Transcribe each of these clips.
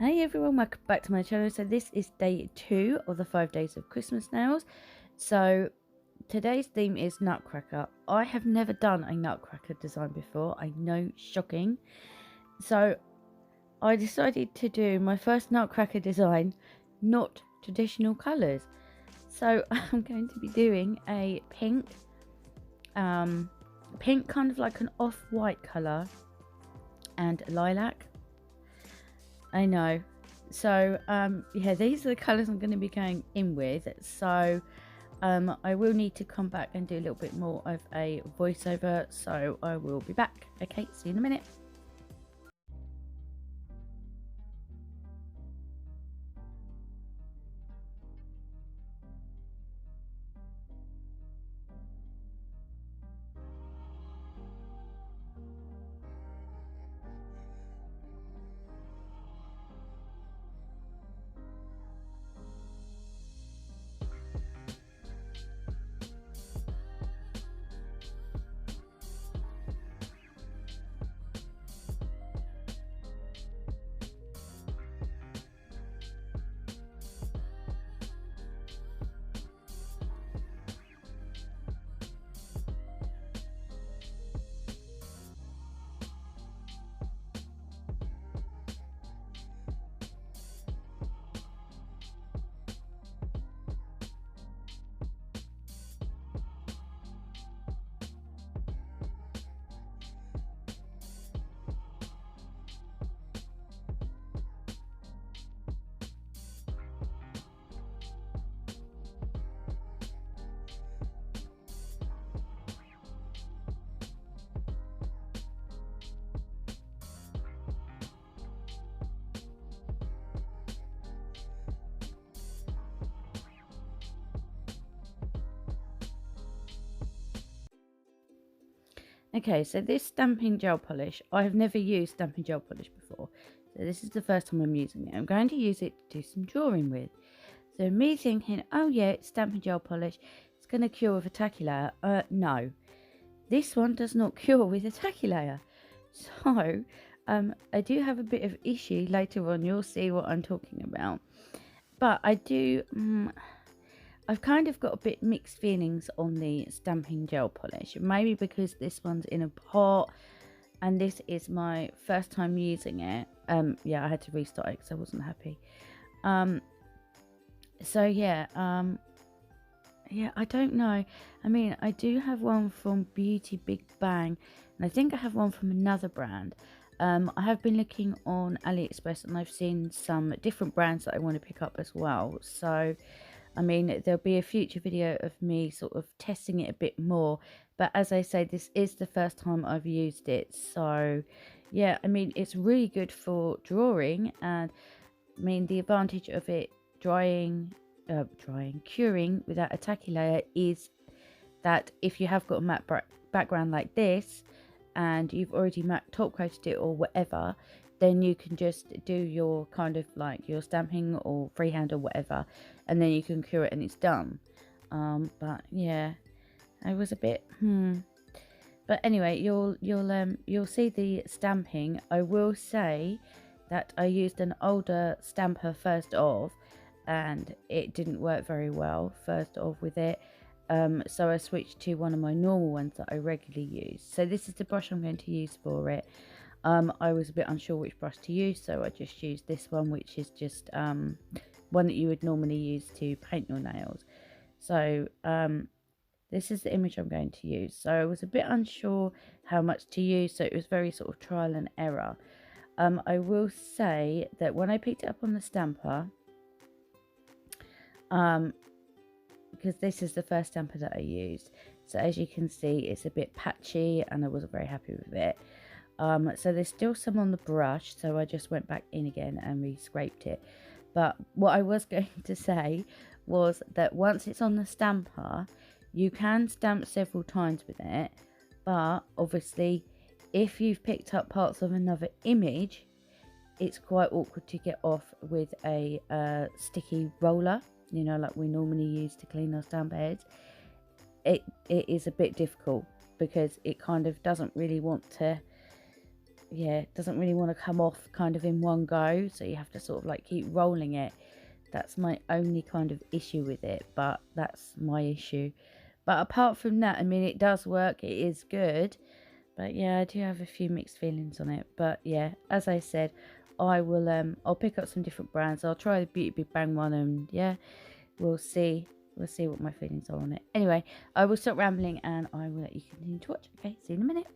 Hey everyone, welcome back to my channel. So this is day 2 of the 5 days of Christmas nails. So today's theme is nutcracker. I have never done a nutcracker design before. I know, shocking. So I decided to do my first nutcracker design, not traditional colours. So I'm going to be doing a pink kind of like an off-white colour, and lilac. I know. So yeah, these are the colours I'm going to be going in with. So I will need to come back and do a little bit more of a voiceover, so I will be back. Okay, see you in a minute. Okay, so this stamping gel polish, I have never used stamping gel polish before. So this is the first time I'm using it. I'm going to use it to do some drawing with. So me thinking, oh yeah, it's stamping gel polish, it's going to cure with a tacky layer. No, this one does not cure with a tacky layer. So I do have a bit of issue later on. You'll see what I'm talking about. But I do... I've kind of got a bit mixed feelings on the stamping gel polish. Maybe because this one's in a pot and this is my first time using it. Yeah, I had to restart it because I wasn't happy. So yeah, yeah, I don't know. I mean, I do have one from Beauty Big Bang, and I think I have one from another brand. I have been looking on AliExpress and I've seen some different brands that I want to pick up as well. So I mean, there'll be a future video of me sort of testing it a bit more. But as I say, this is the first time I've used it. So, yeah, I mean, it's really good for drawing. And, I mean, the advantage of it curing without a tacky layer is that if you have got a matte background like this, and you've already matte top coated it or whatever, then you can just do your kind of like your stamping or freehand or whatever, and then you can cure it and it's done. But yeah, I was a bit but anyway, you'll see the stamping. I will say that I used an older stamper first off, and it didn't work very well first off with it. So I switched to one of my normal ones that I regularly use. So this is the brush I'm going to use for it. I was a bit unsure which brush to use, so I just used this one, which is just one that you would normally use to paint your nails. So this is the image I'm going to use. So I was a bit unsure how much to use, so it was very sort of trial and error. I will say that when I picked it up on the stamper, because this is the first stamper that I used, so as you can see, it's a bit patchy and I wasn't very happy with it. So there's still some on the brush, so I just went back in again and re-scraped it. But what I was going to say was that once it's on the stamper, you can stamp several times with it, but obviously if you've picked up parts of another image, it's quite awkward to get off with a sticky roller, you know, like we normally use to clean our stamp heads. It is a bit difficult because it kind of doesn't really want to yeah, it doesn't really want to come off kind of in one go, so you have to sort of like keep rolling it. That's my only kind of issue with it, but that's my issue. But apart from that, I mean, it does work, it is good. But yeah, I do have a few mixed feelings on it. But yeah, as I said, I'll pick up some different brands. I'll try the Beauty Big Bang one, and yeah, we'll see. We'll see what my feelings are on it. Anyway, I will stop rambling and I will let you continue to watch. Okay, see you in a minute.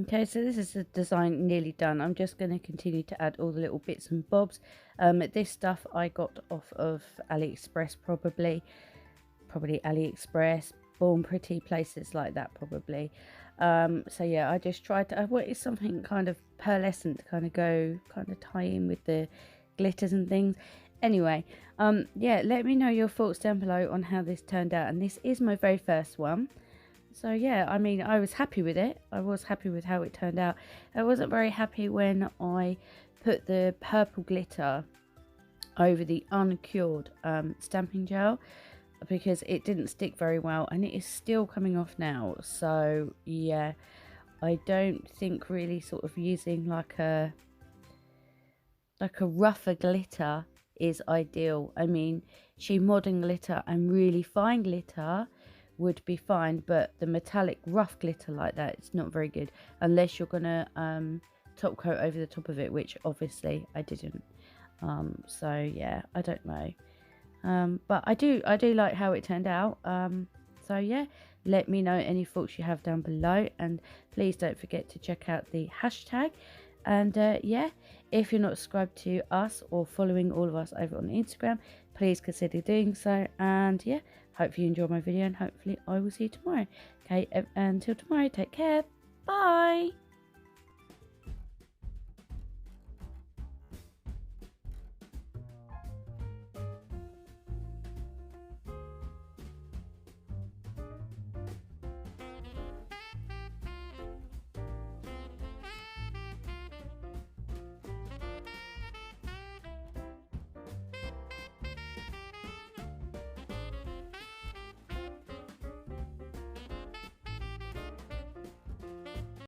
Okay, so this is the design nearly done. I'm just going to continue to add all the little bits and bobs. This stuff I got off of AliExpress, probably AliExpress, Born Pretty, places like that probably. So yeah, I just tried to, I wanted something kind of pearlescent to kind of tie in with the glitters and things. Anyway, yeah, let me know your thoughts down below on how this turned out, and this is my very first one. So yeah, I mean, I was happy with it. I was happy with how it turned out. I wasn't very happy when I put the purple glitter over the uncured stamping gel, because it didn't stick very well, and it is still coming off now. So yeah, I don't think really sort of using like a rougher glitter is ideal. I mean, shea modern glitter and really fine glitter would be fine, but the metallic rough glitter like that, it's not very good unless you're gonna top coat over the top of it, which obviously I didn't. So yeah, I don't know, but I do like how it turned out. So yeah, let me know any thoughts you have down below, and please don't forget to check out the hashtag. And yeah, if you're not subscribed to us or following all of us over on Instagram, please consider doing so. And yeah, hope you enjoyed my video, and hopefully I will see you tomorrow. Okay, until tomorrow, take care. Bye.